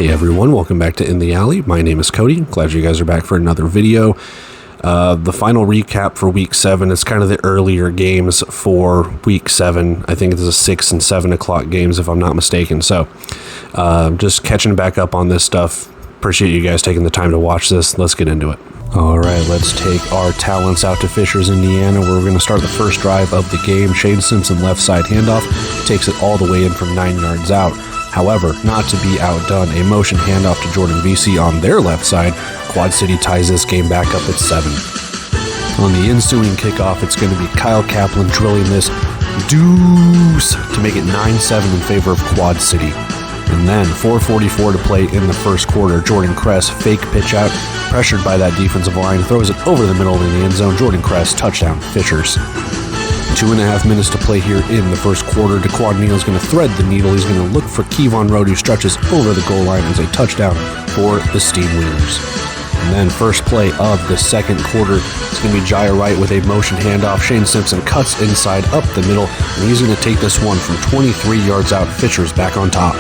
Hey everyone, welcome back to In the Alley. My name is Cody. Glad you guys are back for another video. The final recap for Week 7 is kind of the earlier games for Week 7. I think this is 6 and 7 o'clock games if I'm not mistaken. So just catching back up on this stuff. Appreciate you guys taking the time to watch this. Let's get into it. Alright, let's take our talents out to Fishers, Indiana, where we're going to start the first drive of the game. Shane Simpson left side handoff, takes it all the way in from 9 yards out. However, not to be outdone, a motion handoff to Jordan Vesey on their left side. Quad City ties this game back up at 7. On the ensuing kickoff, it's going to be Kyle Kaplan drilling this deuce to make it 9-7 in favor of Quad City. And then 4:44 to play in the first quarter. Jordan Kress, fake pitch out, pressured by that defensive line, throws it over the middle in the end zone. Jordan Kress, touchdown, Fishers. 2.5 minutes to play here in the first quarter. Daquan Neal is going to thread the needle. He's going to look for Kevon Road, who stretches over the goal line as a touchdown for the Steamwheelers. And then first play of the second quarter, it's going to be Jaya Wright with a motion handoff. Shane Simpson cuts inside up the middle, and he's going to take this one from 23 yards out. Fishers back on top.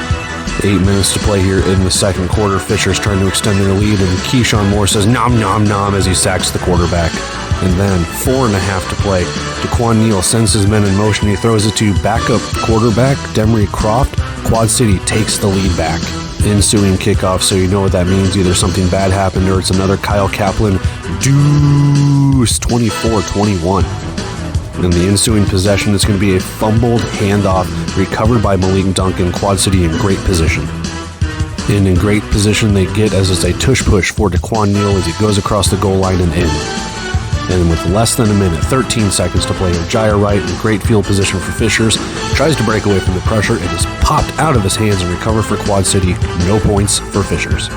8 minutes to play here in the second quarter. Fishers trying to extend their lead, and Keyshawn Moore says nom nom nom as he sacks the quarterback. And then 4.5 to play. Daquan Neal sends his men in motion. He throws it to backup quarterback Demery Croft. Quad City takes the lead back. Ensuing kickoff, so you know what that means. Either something bad happened or it's another Kyle Kaplan deuce, 24-21. And the ensuing possession is going to be a fumbled handoff recovered by Malik Duncan. Quad City in great position. And in great position they get as it's a tush push for Daquan Neal as he goes across the goal line and in. And with less than a minute, 13 seconds to play, Jaya Wright in great field position for Fishers tries to break away from the pressure. It is popped out of his hands and recovered for Quad City. No points for Fishers.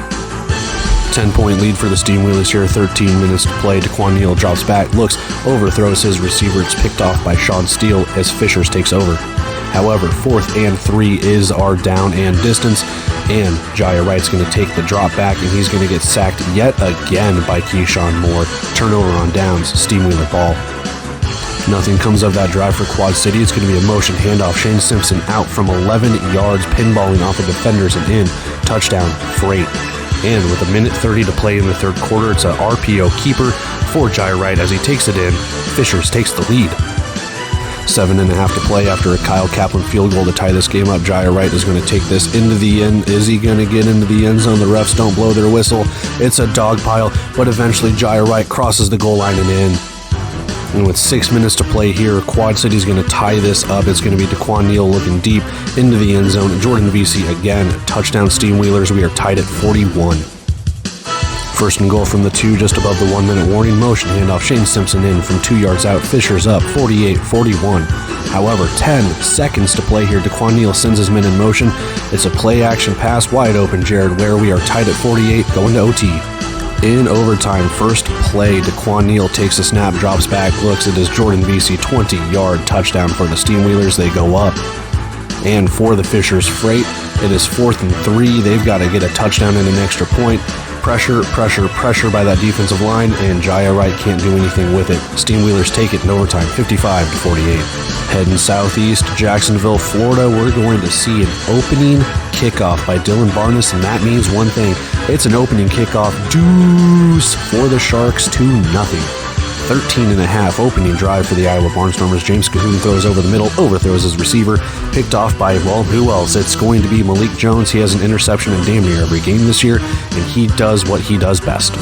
10-point lead for the Steamwheelers here, 13 minutes to play. Daquan Neal drops back, looks, overthrows his receiver. It's picked off by Sean Steele as Fishers takes over. However, 4th and 3 is our down and distance, and Jaya Wright's going to take the drop back, and he's going to get sacked yet again by Keyshawn Moore. Turnover on downs, Steamwheeler ball. Nothing comes of that drive for Quad City. It's going to be a motion handoff. Shane Simpson out from 11 yards, pinballing off of defenders and in. Touchdown, Freight. And with 1:30 to play in the third quarter, it's an RPO keeper for Jaya Wright as he takes it in. Fishers takes the lead. 7.5 to play after a Kyle Kaplan field goal to tie this game up. Jaya Wright is going to take this into the end. Is he going to get into the end zone? The refs don't blow their whistle. It's a dog pile, but eventually Jaya Wright crosses the goal line and in. And with 6 minutes to play here, Quad City is going to tie this up. It's going to be Daquan Neal looking deep into the end zone. Jordan Vesey again, touchdown Steamwheelers. We are tied at 41. First and goal from the 2, just above the 1 minute warning. Motion handoff, Shane Simpson in from 2 yards out. Fishers up, 48-41. However, 10 seconds to play here. Daquan Neal sends his men in motion. It's a play action pass, wide open Jared Ware. We are tied at 48, going to OT. In overtime, first play, Daquan Neal takes a snap, drops back, looks. It is Jordan Vesey, 20-yard touchdown for the Steamwheelers. They go up. And for the Fishers Freight, it is 4th and 3. They've got to get a touchdown and an extra point. Pressure by that defensive line, and Jaya Wright can't do anything with it. Steamwheelers take it in overtime, 55-48. Heading southeast, Jacksonville, Florida, we're going to see an opening kickoff by Dylan Barnes, and that means one thing. It's an opening kickoff deuce for the Sharks, 2-0. 13.5 opening drive for the Iowa Barnstormers. James Cahoon throws over the middle, overthrows his receiver, picked off by, well, who else? It's going to be Malik Jones. He has an interception in damn near every game this year, and he does what he does best.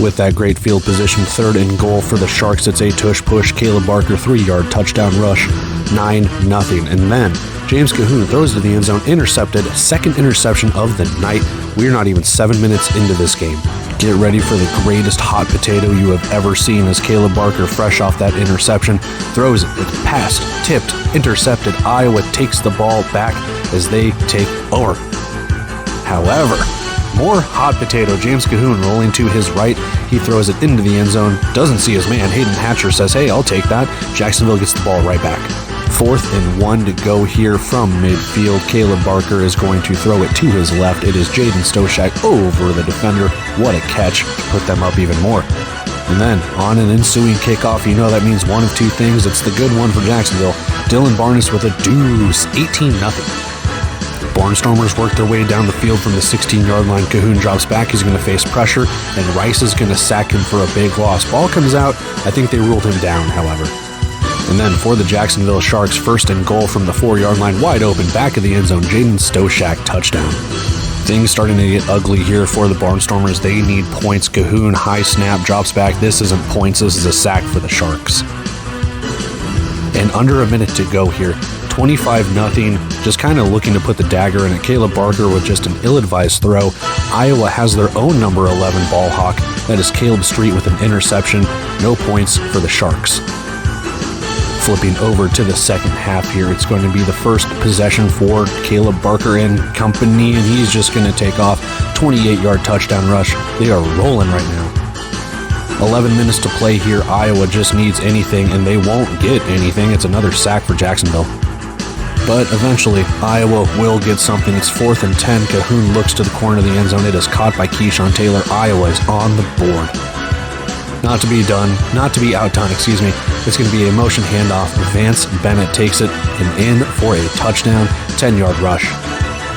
With that great field position, 3rd and goal for the Sharks. It's a tush push. Caleb Barker, 3-yard touchdown rush, 9-0. And then James Cahoon throws to the end zone, intercepted, 2nd interception of the night. We're not even 7 minutes into this game. Get ready for the greatest hot potato you have ever seen as Caleb Barker, fresh off that interception, throws it. It's passed, tipped, intercepted. Iowa takes the ball back as they take over. However, more hot potato. James Cahoon rolling to his right. He throws it into the end zone. Doesn't see his man. Hayden Hatcher says, hey, I'll take that. Jacksonville gets the ball right back. 4th and 1 to go here from midfield. Caleb Barker is going to throw it to his left. It is Jaden Stoshak over the defender. What a catch to put them up even more. And then on an ensuing kickoff, you know that means one of two things. It's the good one for Jacksonville. Dylan Barnes with a deuce, 18-0. Barnstormers work their way down the field from the 16-yard line. Cahoon drops back. He's going to face pressure, and Rice is going to sack him for a big loss. Ball comes out. I think they ruled him down, however. And then for the Jacksonville Sharks, 1st and goal from the 4-yard line, wide open, back of the end zone, Jaden Stoshak, touchdown. Things starting to get ugly here for the Barnstormers. They need points. Cahoon, high snap, drops back. This isn't points. This is a sack for the Sharks. And under a minute to go here, 25-0, just kind of looking to put the dagger in it. Caleb Barker with just an ill-advised throw. Iowa has their own number 11 ball hawk. That is Caleb Street with an interception. No points for the Sharks. Flipping over to the second half here, it's going to be the first possession for Caleb Barker and company, and he's just going to take off. 28-yard touchdown rush. They are rolling right now. 11 minutes to play here. Iowa just needs anything, and they won't get anything. It's another sack for Jacksonville. But eventually, Iowa will get something. It's 4th and 10. Cahoon looks to the corner of the end zone. It is caught by Keyshawn Taylor. Iowa is on the board. Not to be outdone, It's going to be a motion handoff. Vance Bennett takes it and in for a touchdown, 10-yard rush.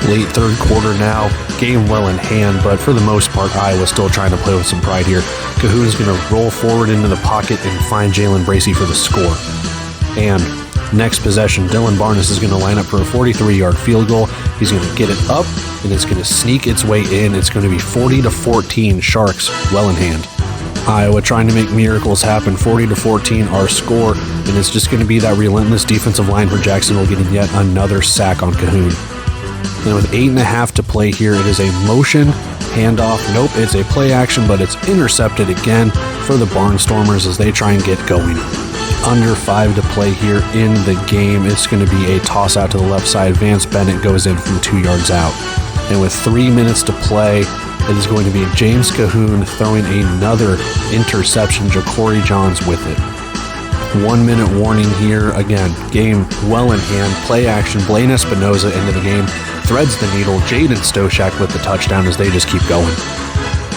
Late third quarter now, game well in hand, but for the most part, Iowa's still trying to play with some pride here. Cahoon is going to roll forward into the pocket and find Jalen Bracey for the score. And next possession, Dylan Barnes is going to line up for a 43-yard field goal. He's going to get it up, and it's going to sneak its way in. It's going to be 40-14, Sharks well in hand. Iowa trying to make miracles happen. 40-14 our score, and it's just going to be that relentless defensive line for Jacksonville getting yet another sack on Cahoon. And with 8.5 to play here, it is a motion handoff. Nope, it's a play action, but it's intercepted again for the Barnstormers as they try and get going. Under 5 to play here in the game. It's going to be a toss out to the left side. Vance Bennett goes in from 2 yards out. And with 3 minutes to play, it is going to be James Cahoon throwing another interception. Ja'Cory Johns with it. 1 minute warning here. Again, game well in hand. Play action. Blaine Espinoza into the game. Threads the needle. Jaden Stoshak with the touchdown as they just keep going.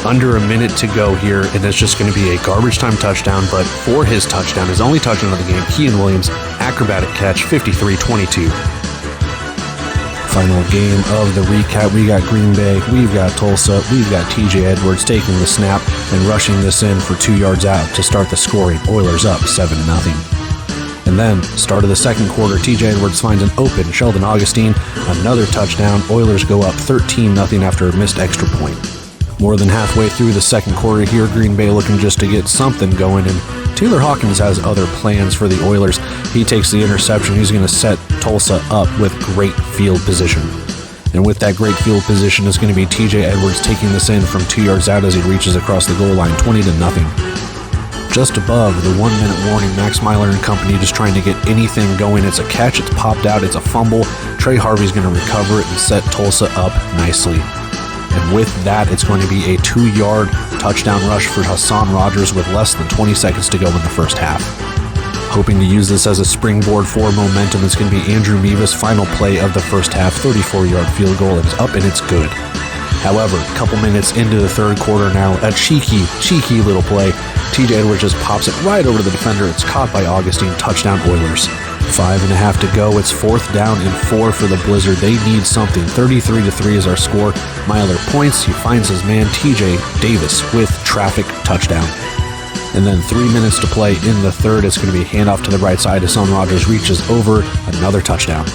Under a minute to go here, and it's just going to be a garbage time touchdown, but for his touchdown, his only touchdown of the game, Kean Williams, acrobatic catch, 53-22. Final game of the recap. We got Green Bay, we've got Tulsa, we've got TJ Edwards taking the snap and rushing this in for 2 yards out to start the scoring. Oilers up 7-0. And then, start of the second quarter, TJ Edwards finds an open Sheldon Augustine, another touchdown. Oilers go up 13-0 after a missed extra point. More than halfway through the second quarter here, Green Bay looking just to get something going, and Taylor Hawkins has other plans for the Oilers. He takes the interception. He's going to set Tulsa up with great field position. And with that great field position, it's going to be TJ Edwards taking this in from 2 yards out as he reaches across the goal line, 20-0. Just above the 1 minute warning, Max Myler and company just trying to get anything going. It's a catch, it's popped out, it's a fumble. Trey Harvey's going to recover it and set Tulsa up nicely. And with that, it's going to be a 2-yard touchdown rush for Hassan Rogers with less than 20 seconds to go in the first half. Hoping to use this as a springboard for momentum, it's going to be Andrew Mevis' final play of the first half, 34-yard field goal. It is up and it's good. However, a couple minutes into the third quarter now, a cheeky little play. TJ Edwards just pops it right over to the defender. It's caught by Augustine. Touchdown Oilers. 5.5 to go. It's 4th down and 4 for the Blizzard. They need something. 33-3 is our score. Myler points. He finds his man TJ Davis with traffic touchdown. And then 3 minutes to play in the third. It's going to be a handoff to the right side. Hassan Rogers reaches over. Another touchdown.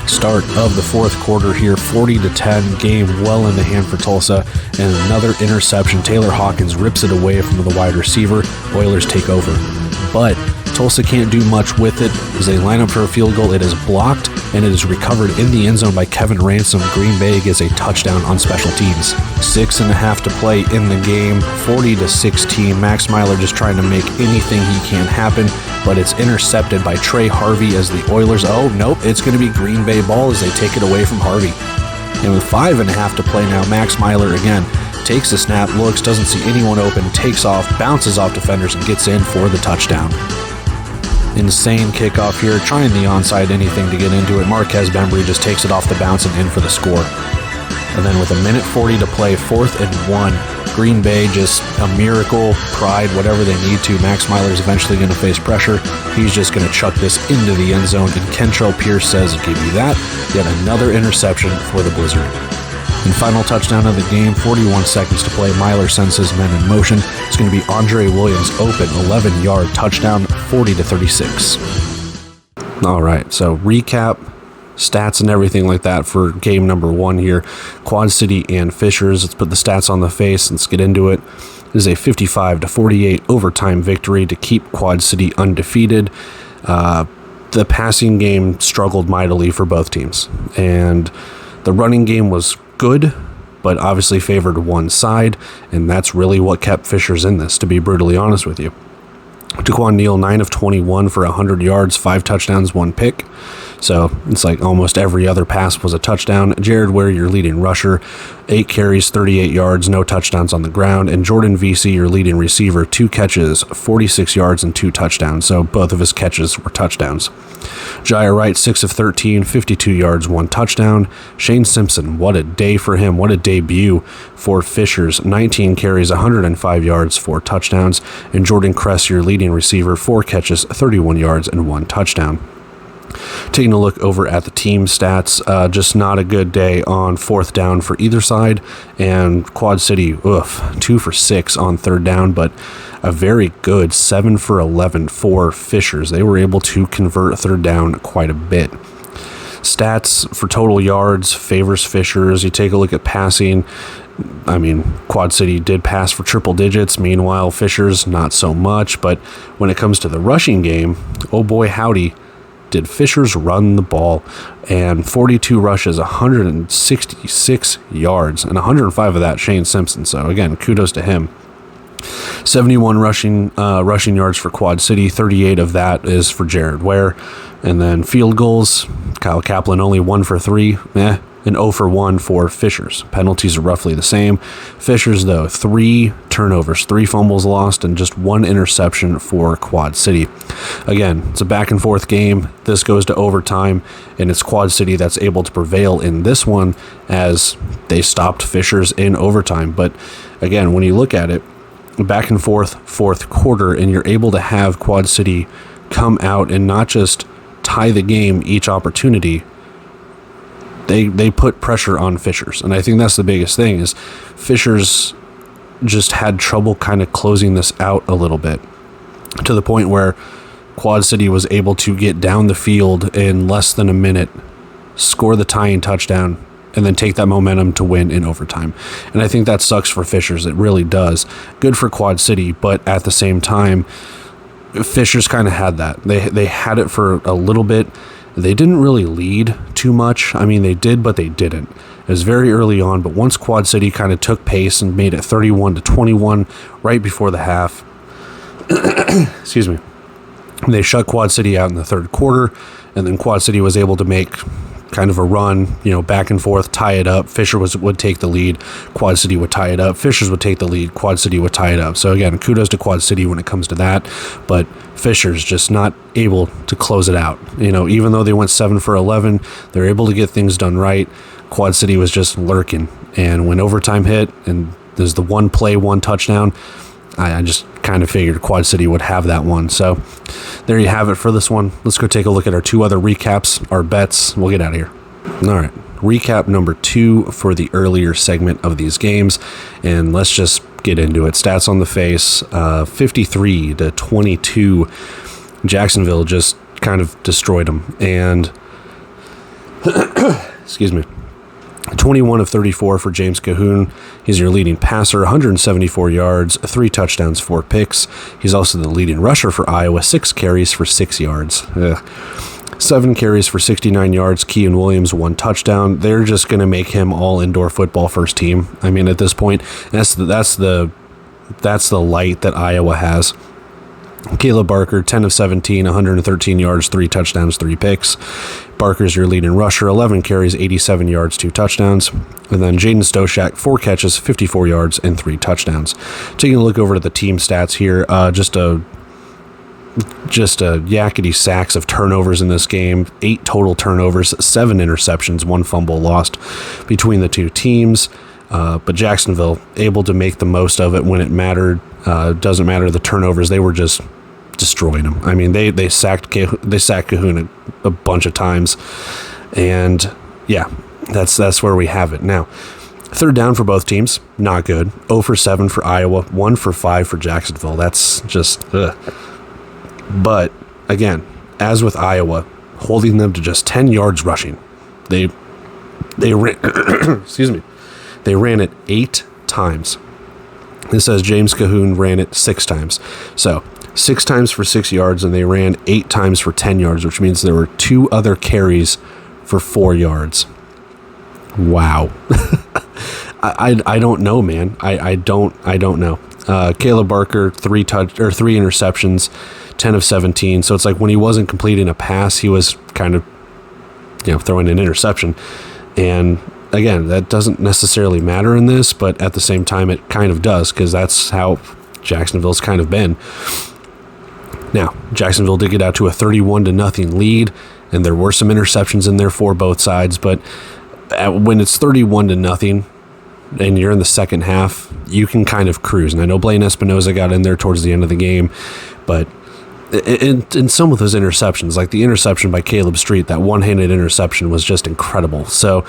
Start of the fourth quarter here. 40-10. Game well in the hand for Tulsa. And another interception. Taylor Hawkins rips it away from the wide receiver. Oilers take over. But Tulsa can't do much with it as they line up for a field goal. It is blocked and it is recovered in the end zone by Kevin Ransom. Green Bay gets a touchdown on special teams. 6.5 to play in the game. 40-16. Max Myler just trying to make anything he can happen, but it's intercepted by Trey Harvey as the Oilers. Oh, nope, it's going to be Green Bay ball as they take it away from Harvey. And with 5.5 to play now, Max Myler again takes the snap, looks, doesn't see anyone open, takes off, bounces off defenders, and gets in for the touchdown. Insane kickoff here, trying the onside anything to get into it. Marquez Bembry just takes it off the bounce and in for the score. And then with 1:40 to play, 4th and 1, Green Bay, just a miracle, pride, whatever they need to. Max Miller's eventually going to face pressure. He's just going to chuck this into the end zone, and Kentrell Pierce says, give you that. Yet another interception for the Blizzard. And final touchdown of the game, 41 seconds to play. Myler sends his men in motion. It's going to be Andre Williams open, 11-yard touchdown, 40-36. All right, so recap, stats and everything like that for game number 1 here. Quad City and Fishers. Let's put the stats on the face. Let's get into it. It is a 55-48 overtime victory to keep Quad City undefeated. The passing game struggled mightily for both teams, and the running game was good, but obviously favored one side, and that's really what kept Fishers in this, to be brutally honest with you. Daquan Neal, 9 of 21 for 100 yards, 5 touchdowns, 1 pick. So it's like almost every other pass was a touchdown. Jared Ware, your leading rusher, 8 carries, 38 yards, no touchdowns on the ground. And Jordan Vesey, your leading receiver, 2 catches, 46 yards, and 2 touchdowns. So both of his catches were touchdowns. Jair Wright, 6 of 13, 52 yards, 1 touchdown. Shane Simpson, what a day for him. What a debut for Fishers. 19 carries, 105 yards, 4 touchdowns. And Jordan Kress, your leading receiver, 4 catches, 31 yards, and 1 touchdown. Taking a look over at the team stats, just not a good day on 4th down for either side, and Quad City, 2 for 6 on 3rd down, but a very good 7 for 11 for Fishers. They were able to convert 3rd down quite a bit. Stats for total yards favors Fishers. You take a look at passing. I mean, Quad City did pass for triple digits. Meanwhile, Fishers, not so much. But when it comes to the rushing game, oh boy, howdy, did Fishers run the ball. And 42 rushes, 166 yards, and 105 of that Shane Simpson. So again, kudos to him. 71 rushing yards for Quad City, 38 of that is for Jared Ware. And then field goals, Kyle Kaplan only 1 for 3, and 0 for 1 for Fishers. Penalties are roughly the same. Fishers, though, 3 turnovers, 3 fumbles lost, and just 1 interception for Quad City. Again, it's a back and forth game. This goes to overtime, and it's Quad City that's able to prevail in this one as they stopped Fishers in overtime. But again, when you look at it, back and forth, 4th quarter, and you're able to have Quad City come out and not just tie the game each opportunity. They put pressure on Fishers, and I think that's the biggest thing is Fishers just had trouble kind of closing this out a little bit, to the point where Quad City was able to get down the field in less than a minute, score the tying touchdown, and then take that momentum to win in overtime. And I think that sucks for Fishers. It really does. Good for Quad City, but at the same time, Fishers kind of had that. They had it for a little bit. They didn't really lead too much. I mean, they did, but they didn't. It was very early on, but once Quad City kind of took pace and made it 31-21 right before the half, excuse me, they shut Quad City out in the 3rd quarter, and then Quad City was able to make kind of a run, back and forth, tie it up. Fishers would take the lead. Quad City would tie it up. Fishers would take the lead. Quad City would tie it up. So again, kudos to Quad City when it comes to that. But Fishers just not able to close it out. Even though they went 7 for 11, they're able to get things done right. Quad City was just lurking. And when overtime hit, and there's the 1 play, 1 touchdown, I just kind of figured Quad City would have that one. So there you have it for this one. Let's go take a look at our 2 other recaps, our bets. We'll get out of here. All right. Recap number 2 for the earlier segment of these games. And let's just get into it. Stats on the face, 53-22. Jacksonville just kind of destroyed them. And, excuse me. 21 of 34 for James Cahoon. He's your leading passer, 174 yards, 3 touchdowns, 4 picks. He's also the leading rusher for Iowa, 6 carries for 6 yards. 7 carries for 69 yards. Kean Williams, 1 touchdown. They're just going to make him all indoor football first team. I mean, at this point, that's the light that Iowa has. Caleb Barker, 10 of 17, 113 yards, 3 touchdowns, 3 picks. Barker's your leading rusher, 11 carries, 87 yards, 2 touchdowns. And then Jaden Stoshak, 4 catches, 54 yards, and 3 touchdowns. Taking a look over to the team stats here, just a yakety sacks of turnovers in this game. 8 total turnovers, 7 interceptions, 1 fumble lost between the 2 teams. But Jacksonville able to make the most of it when it mattered. Doesn't matter the turnovers; they were just destroying them. I mean, they sacked Cahoon a bunch of times, and yeah, that's where we have it now. Third down for both teams, not good. 0 for 7 for Iowa, 1 for 5 for Jacksonville. That's just ugh. But again, as with Iowa, holding them to just 10 yards rushing. They ran excuse me. They ran it 8 times. It says James Cahoon ran it 6 times. So 6 times for 6 yards, and they ran 8 times for 10 yards, which means there were 2 other carries for 4 yards. Wow. I don't know, man. I don't know. Caleb Barker, 3 interceptions, 10 of 17. So it's like when he wasn't completing a pass, he was kind of, throwing an interception. And again, that doesn't necessarily matter in this, but at the same time, it kind of does, because that's how Jacksonville's kind of been. Now, Jacksonville did get out to a 31-0 lead, and there were some interceptions in there for both sides, but when it's 31-0 and you're in the second half, you can kind of cruise. And I know Blaine Espinoza got in there towards the end of the game, but in some of those interceptions, like the interception by Caleb Street, that one-handed interception was just incredible. So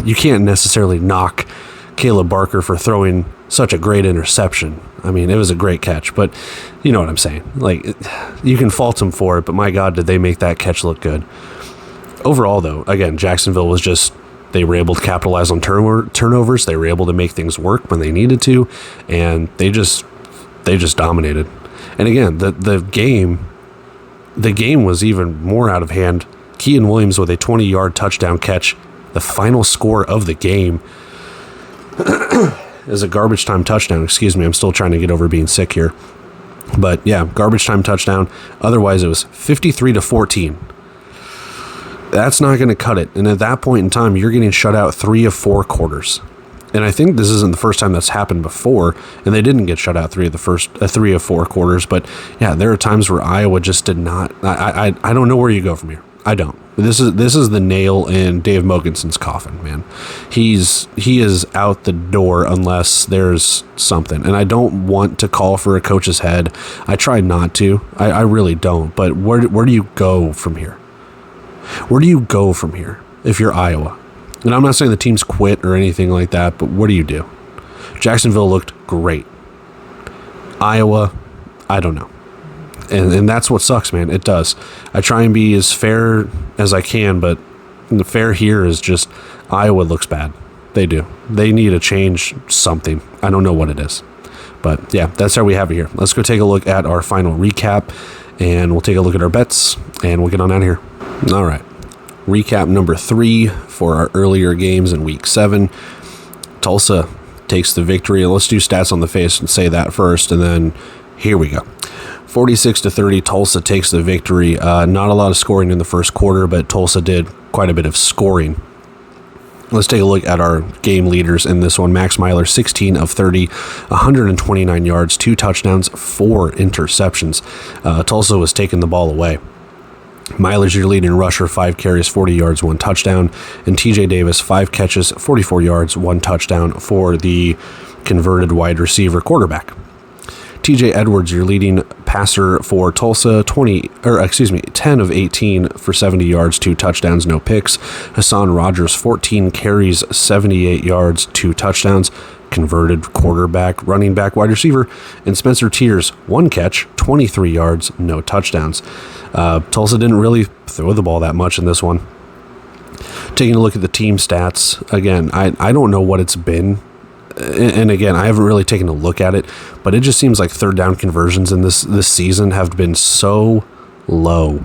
you can't necessarily knock Caleb Barker for throwing such a great interception. I mean, it was a great catch, but you know what I'm saying. Like, you can fault him for it, but my God, did they make that catch look good. Overall, though, again, Jacksonville was just, they were able to capitalize on turnovers. They were able to make things work when they needed to, and they just dominated. And again, the game was even more out of hand. Kean Williams with a 20-yard touchdown catch. The final score of the game is a garbage time touchdown. Excuse me, I'm still trying to get over being sick here. But yeah, garbage time touchdown. Otherwise, it was 53-14. That's not going to cut it. And at that point in time, you're getting shut out 3 of 4 quarters. And I think this isn't the first time that's happened before, and they didn't get shut out 3 of 4 quarters. But yeah, there are times where Iowa just did not. I don't know where you go from here. I don't. This is the nail in Dave Mogensen's coffin, man. He is out the door unless there's something. And I don't want to call for a coach's head. I try not to. I really don't. But where do you go from here? Where do you go from here if you're Iowa? And I'm not saying the team's quit or anything like that, but what do you do? Jacksonville looked great. Iowa, I don't know. And that's what sucks, man. It does. I try and be as fair as I can, but the fair here is just Iowa looks bad. They do. They need to change something. I don't know what it is. But yeah, that's how we have it here. Let's go take a look at our final recap, and we'll take a look at our bets, and we'll get on out of here. All right. Recap number 3 for our earlier games in Week 7. Tulsa takes the victory. Let's do stats on the face and say that first, and then here we go. 46-30, Tulsa takes the victory. Not a lot of scoring in the first quarter, but Tulsa did quite a bit of scoring. Let's take a look at our game leaders in this one. Max Miler, 16 of 30, 129 yards, 2 touchdowns, 4 interceptions. Tulsa was taking the ball away. Miler's your leading rusher, 5 carries, 40 yards, 1 touchdown. And TJ Davis, 5 catches, 44 yards, 1 touchdown for the converted wide receiver quarterback. TJ Edwards, your leading passer for Tulsa, 10 of 18 for 70 yards, 2 touchdowns, no picks. Hassan Rogers, 14 carries, 78 yards, 2 touchdowns. Converted quarterback, running back, wide receiver. And Spencer Tears, 1 catch, 23 yards, no touchdowns. Tulsa didn't really throw the ball that much in this one. Taking a look at the team stats, again, I don't know what it's been. And again, I haven't really taken a look at it, but it just seems like third down conversions in this season have been so low.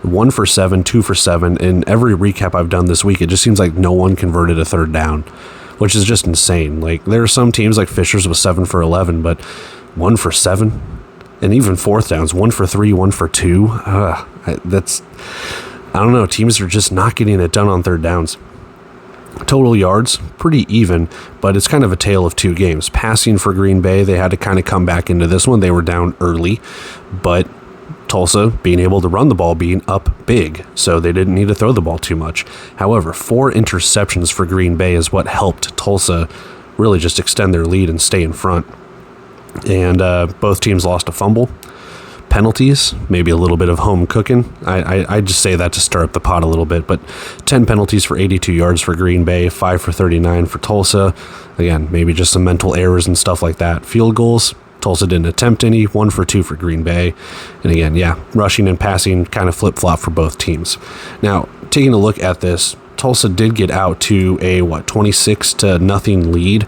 1 for 7, 2 for 7. In every recap I've done this week, it just seems like no one converted a third down, which is just insane. Like, there are some teams like Fishers with 7 for 11, but 1 for 7, and even fourth downs, 1 for 3, 1 for 2. I don't know. Teams are just not getting it done on third downs. Total yards, pretty even, but it's kind of a tale of 2 games. Passing for Green Bay, they had to kind of come back into this one. They were down early, but Tulsa being able to run the ball, being up big, so they didn't need to throw the ball too much. However, 4 interceptions for Green Bay is what helped Tulsa really just extend their lead and stay in front. And both teams lost a fumble. Penalties, maybe a little bit of home cooking. I just say that to stir up the pot a little bit, but 10 penalties for 82 yards for Green Bay, 5 for 39 for Tulsa. Again, maybe just some mental errors and stuff like that. Field goals, Tulsa didn't attempt any, 1 for 2 for Green Bay. And again, yeah, rushing and passing kind of flip-flop for both teams. Now, taking a look at this, Tulsa did get out to a 26-0 lead.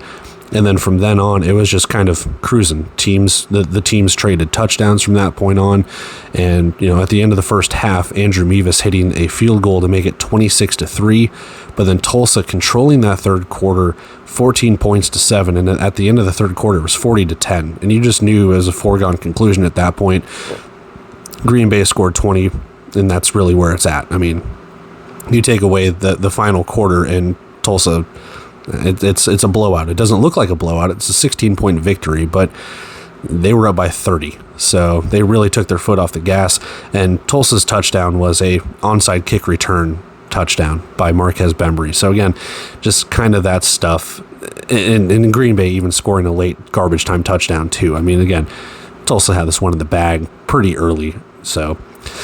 And then from then on, it was just kind of cruising. The teams traded touchdowns from that point on. And, at the end of the first half, Andrew Mevis hitting a field goal to make it 26-3. But then Tulsa controlling that third quarter, 14 points to 7. And at the end of the third quarter, it was 40-10. And you just knew as a foregone conclusion at that point, Green Bay scored 20, and that's really where it's at. I mean, you take away the final quarter, and Tulsa... It's a blowout. It doesn't look like a blowout. It's a 16-point victory, but they were up by 30. So they really took their foot off the gas. And Tulsa's touchdown was a onside kick return touchdown by Marquez Bembry. So again, just kind of that stuff. And in Green Bay even scoring a late garbage time touchdown too. I mean, again, Tulsa had this one in the bag pretty early. So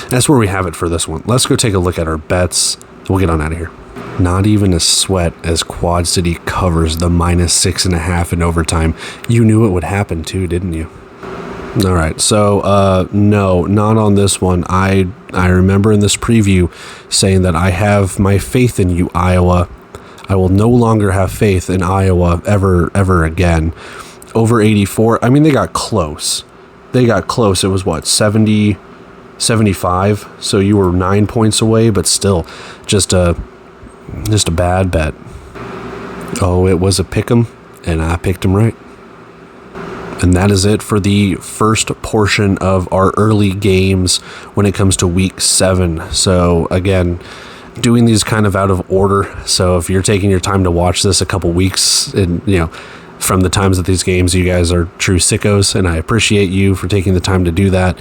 that's where we have it for this one. Let's go take a look at our bets. We'll get on out of here. Not even a sweat as Quad City covers the -6.5 in overtime. You knew it would happen too, didn't you? All right, so no, not on this one. I remember in this preview saying that I have my faith in you, Iowa. I will no longer have faith in Iowa ever again. Over 84. I mean, they got close. It was what, 70, 75? So you were 9 points away, but still just a bad bet. Oh, it was a pick'em, and I picked him right. And that is it for the first portion of our early games when it comes to week 7. So again, doing these kind of out of order. So if you're taking your time to watch this a couple weeks, and from the times of these games, you guys are true sickos, and I appreciate you for taking the time to do that.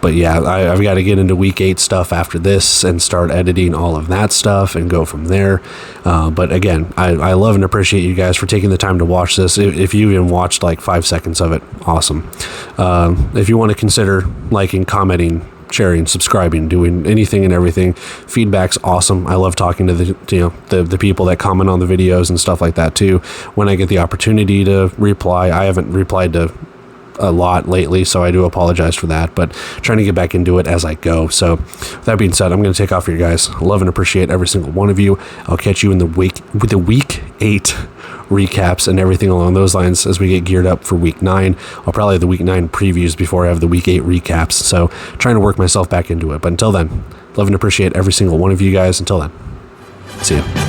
But yeah, I've got to get into week 8 stuff after this and start editing all of that stuff and go from there. But again, I love and appreciate you guys for taking the time to watch this. If you even watched like 5 seconds of it, awesome. If you want to consider liking, commenting, sharing, subscribing, doing anything and everything, feedback's awesome. I love talking to the people that comment on the videos and stuff like that too. When I get the opportunity to reply, I haven't replied to a lot lately, so I do apologize for that, but trying to get back into it as I go. So with that being said, I'm going to take off for you guys. Love and appreciate every single one of you. I'll catch you in the week 8 recaps and everything along those lines as we get geared up for week 9. I'll probably have the week 9 previews before I have the week 8 recaps, so trying to work myself back into it. But until then, love and appreciate every single one of you guys. Until then, see ya.